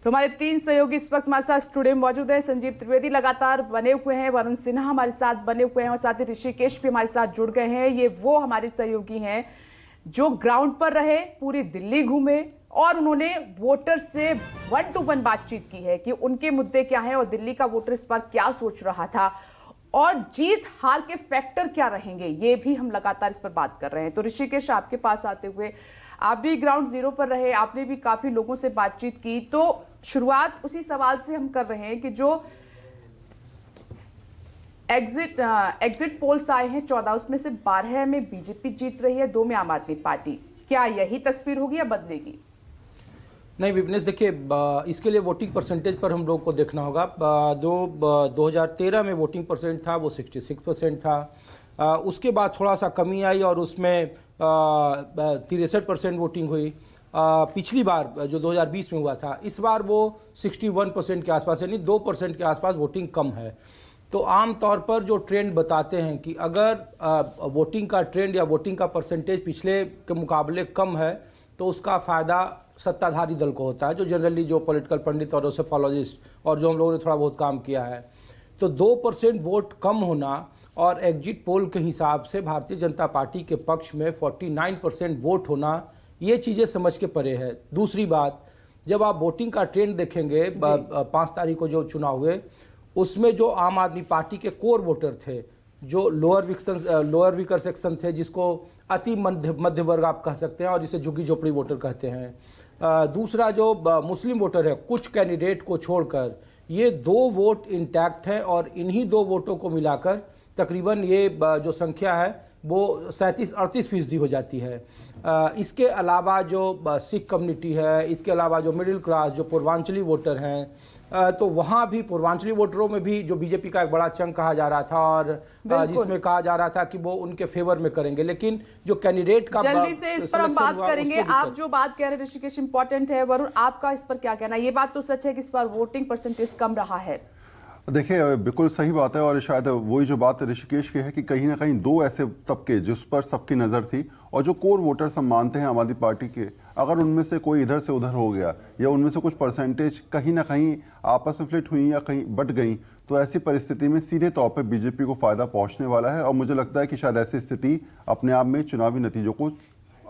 तो हमारे 3 सहयोगी इस वक्त हमारे साथ स्टूडियो में मौजूद है। संजीव त्रिवेदी लगातार बने हुए हैं, वरुण सिन्हा हमारे साथ बने हुए हैं और साथ ही ऋषिकेश भी हमारे साथ जुड़ गए हैं। ये वो हमारे सहयोगी हैं जो ग्राउंड पर रहे, पूरी दिल्ली घूमे और उन्होंने वोटर से 1 to 1 बातचीत की है कि उनके मुद्दे क्या हैं और दिल्ली का वोटर इस बार क्या सोच रहा था और जीत हार के फैक्टर क्या रहेंगे, ये भी हम लगातार इस पर बात कर रहे हैं। तो ऋषिकेश, आपके पास आते हुए, आप भी ग्राउंड जीरो पर रहे, आपने भी काफी लोगों से बातचीत की, तो शुरुआत उसी सवाल से हम कर रहे हैं कि जो एग्जिट पोल्स आए हैं 14, उसमें से 12 में बीजेपी जीत रही है, 2 में आम आदमी पार्टी। क्या यही तस्वीर होगी या बदलेगी? नहीं विपनेश, देखिए इसके लिए वोटिंग परसेंटेज पर हम लोग को देखना होगा। जो 2013 में वोटिंग परसेंट था वो 66% था। उसके बाद थोड़ा सा कमी आई और उसमें 63% वोटिंग हुई। पिछली बार जो 2020 में हुआ था, इस बार वो 61% के आसपास, यानी 2% के आसपास वोटिंग कम है। तो आम तौर पर जो ट्रेंड बताते हैं कि अगर वोटिंग का ट्रेंड या वोटिंग का परसेंटेज पिछले के मुकाबले कम है तो उसका फ़ायदा सत्ताधारी दल को होता है, जो जनरली जो पॉलिटिकल पंडित और सोफोलॉजिस्ट और जो हम लोगों ने थोड़ा बहुत काम किया है। तो 2% वोट कम होना और एग्जिट पोल के हिसाब से भारतीय जनता पार्टी के पक्ष में 49% वोट होना, ये चीज़ें समझ के परे है। दूसरी बात, जब आप वोटिंग का ट्रेंड देखेंगे 5 तारीख को जो चुनाव हुए, उसमें जो आम आदमी पार्टी के कोर वोटर थे, जो लोअर विकर सेक्शन थे, जिसको अति मध्य वर्ग आप कह सकते हैं और जिसे झुग्गी झोपड़ी वोटर कहते हैं। दूसरा जो मुस्लिम वोटर है, कुछ कैंडिडेट को छोड़कर ये 2 वोट इंटैक्ट हैं और इन्हीं 2 वोटों को मिलाकर तकरीबन ये जो संख्या है वो 37-38% हो जाती है। इसके अलावा जो सिख कम्युनिटी है, इसके अलावा जो मिडिल क्लास, जो पूर्वांचली वोटर हैं, तो वहाँ भी पूर्वांचली वोटरों में भी जो बीजेपी का एक बड़ा चंक कहा जा रहा था और जिसमें कहा जा रहा था कि वो उनके फेवर में करेंगे, लेकिन जो कैंडिडेट का जल्दी से इस पर हम बात करेंगे। आप जो बात कह रहे हैं ऋषिकेश, इंपॉर्टेंट है। वरुण, आपका इस पर क्या कहना है? ये बात तो सच है कि इस बार वोटिंग परसेंटेज कम रहा है। देखिए, बिल्कुल सही बात है और शायद वही जो बात ऋषिकेश की है कि कहीं ना कहीं 2 ऐसे तबके जिस पर सबकी नज़र थी और जो कोर वोटर्स हम मानते हैं आम आदमी पार्टी के, अगर उनमें से कोई इधर से उधर हो गया या उनमें से कुछ परसेंटेज कहीं ना कहीं आपस में फ्लिट हुई या कहीं बट गई, तो ऐसी परिस्थिति में सीधे तौर पर बीजेपी को फ़ायदा पहुँचने वाला है। और मुझे लगता है कि शायद ऐसी स्थिति अपने आप में चुनावी नतीजों को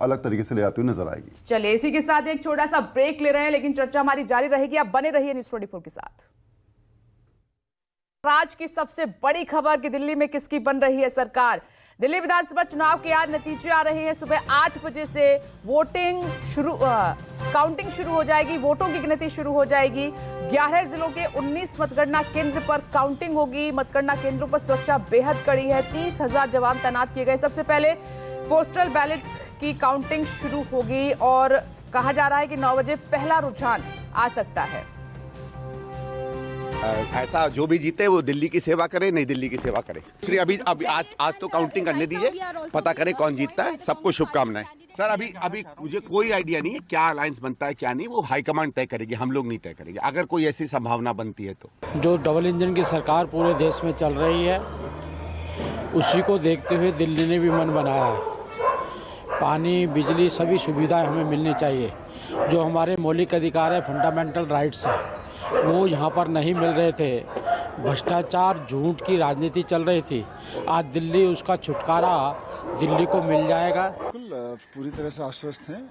अलग तरीके से ले आती हुई नजर आएगी। चलिए, इसी के साथ एक छोटा सा ब्रेक ले रहे हैं, लेकिन चर्चा हमारी जारी रहेगी। आप बने रहिए न्यूज़ 24 के साथ। आज की सबसे बड़ी खबर कि दिल्ली में किसकी बन रही है सरकार। दिल्ली विधानसभा चुनाव के आज नतीजे आ रहे हैं। सुबह 8 बजे से काउंटिंग शुरू हो जाएगी, वोटों की गिनती शुरू हो जाएगी। 11 जिलों के 19 मतगणना केंद्र पर काउंटिंग होगी। मतगणना केंद्रों पर सुरक्षा बेहद कड़ी है। 30,000 जवान तैनात किए गए। सबसे पहले पोस्टल बैलेट की काउंटिंग शुरू होगी और कहा जा रहा है कि 9 बजे पहला रुझान आ सकता है। ऐसा जो भी जीते वो दिल्ली की सेवा करे, नहीं दिल्ली की सेवा करे। अभी आज तो काउंटिंग करने दीजिए, पता करें कौन जीतता है। सबको शुभकामनाएं। सर, अभी मुझे कोई आइडिया नहीं है क्या अलायंस बनता है क्या नहीं, वो हाईकमांड तय करेगी, हम लोग नहीं तय करेंगे। अगर कोई ऐसी संभावना बनती है तो। जो डबल इंजन की सरकार पूरे देश में चल रही है, उसी को देखते हुए दिल्ली ने भी मन बनाया है। पानी, बिजली, सभी सुविधाएं हमें मिलनी चाहिए। जो हमारे मौलिक अधिकार है, फंडामेंटल राइट्स है, वो यहाँ पर नहीं मिल रहे थे। भ्रष्टाचार, झूठ की राजनीति चल रही थी। आज दिल्ली, उसका छुटकारा दिल्ली को मिल जाएगा। बिल्कुल पूरी तरह से आश्वस्त हैं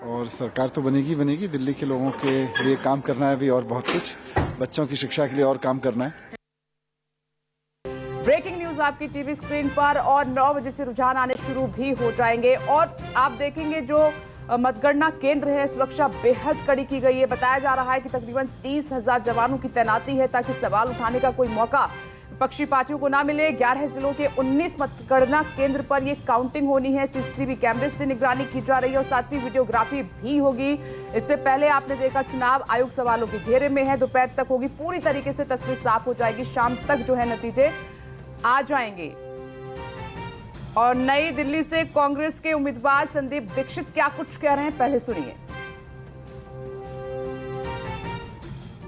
और सरकार तो बनेगी। दिल्ली के लोगों के लिए काम करना है भी और बहुत कुछ, बच्चों की शिक्षा के लिए और काम करना है। ब्रेकिंग न्यूज आपकी टीवी स्क्रीन पर और 9 बजे से रुझान आने शुरू भी हो जाएंगे और आप देखेंगे जो मतगणना केंद्र है, सुरक्षा बेहद कड़ी की गई है। बताया जा रहा है कि तकरीबन 30,000 जवानों की तैनाती है ताकि सवाल उठाने का कोई मौका विपक्षी पार्टियों को ना मिले। 11 जिलों के 19 मतगणना केंद्र पर यह काउंटिंग होनी है। सीसीटीवी कैमरे से निगरानी की जा रही है और साथ ही वीडियोग्राफी भी होगी। इससे पहले आपने देखा चुनाव आयोग सवालों के घेरे में है। दोपहर तक होगी, पूरी तरीके से तस्वीर साफ हो जाएगी। शाम तक जो है नतीजे आ जाएंगे। और नई दिल्ली से कांग्रेस के उम्मीदवार संदीप दीक्षित क्या कुछ कह रहे हैं, पहले सुनिए।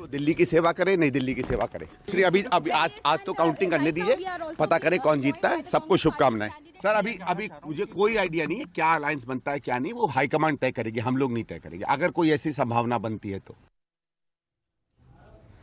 दिल्ली की सेवा करे, नहीं दिल्ली की सेवा करे। अभी आज तो काउंटिंग करने दीजिए, पता करें कौन जीतता है। सबको शुभकामनाएं। सर, अभी मुझे कोई आइडिया नहीं है क्या अलायंस बनता है क्या नहीं, वो हाईकमांड तय करेगी, हम लोग नहीं तय करेंगे। अगर कोई ऐसी संभावना बनती है तो।